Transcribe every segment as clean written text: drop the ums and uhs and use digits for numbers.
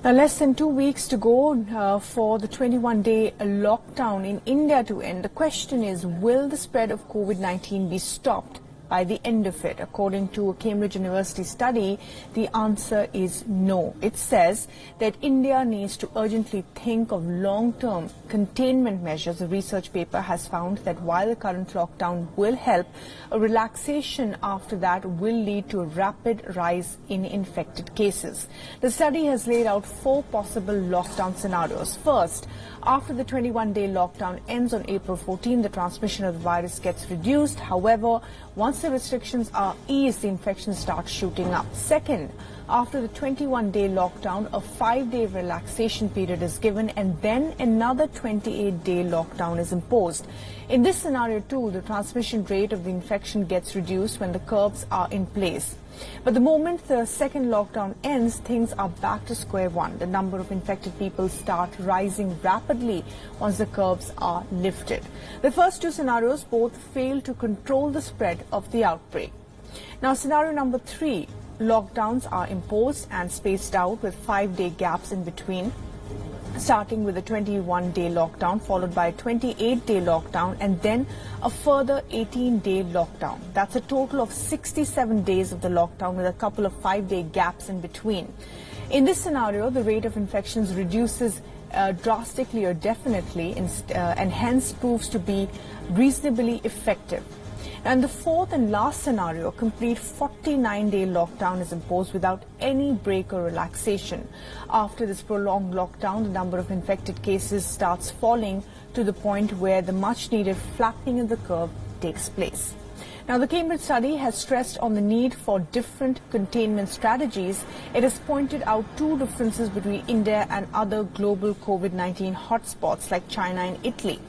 Now, less than 2 weeks to go for the 21-day lockdown in India to end. The question is, will the spread of COVID-19 be stopped by the end of it? According to a Cambridge University study, the answer is no. It says that India needs to urgently think of long-term containment measures. The research paper has found that while the current lockdown will help, a relaxation after that will lead to a rapid rise in infected cases. The study has laid out 4 possible lockdown scenarios. First, after the 21-day lockdown ends on April 14, the transmission of the virus gets reduced. However, once the restrictions are eased, the infections start shooting up. Second, after the 21-day lockdown, a 5-day relaxation period is given and then another 28-day lockdown is imposed. In this scenario too, the transmission rate of the infection gets reduced when the curbs are in place. But the moment the second lockdown ends, things are back to square one. The number of infected people start rising rapidly once the curbs are lifted. The first 2 scenarios both fail to control the spread of the outbreak. Now, scenario number 3, lockdowns are imposed and spaced out with 5-day gaps in between, starting with a 21-day lockdown, followed by a 28-day lockdown, and then a further 18-day lockdown. That's a total of 67 days of the lockdown with a couple of 5-day gaps in between. In this scenario, the rate of infections reduces drastically or definitely, and hence proves to be reasonably effective. And the fourth and last scenario, a complete 49-day lockdown is imposed without any break or relaxation. After this prolonged lockdown, the number of infected cases starts falling to the point where the much-needed flattening of the curve takes place. Now, the Cambridge study has stressed on the need for different containment strategies. It has pointed out 2 differences between India and other global COVID-19 hotspots like China and Italy.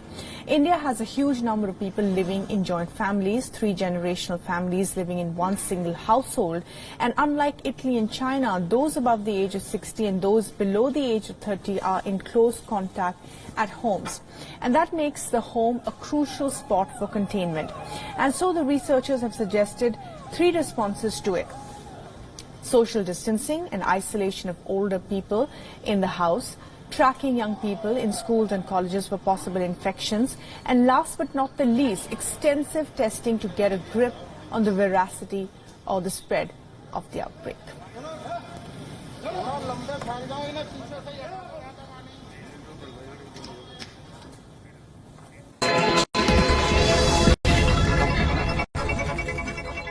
India has a huge number of people living in joint families, 3 generational families living in one single household. And unlike Italy and China, those above the age of 60 and those below the age of 30 are in close contact at homes. And that makes the home a crucial spot for containment. And so the researchers have suggested 3 responses to it: social distancing and isolation of older people in the house, tracking young people in schools and colleges for possible infections, and last but not the least, extensive testing to get a grip on the veracity or the spread of the outbreak.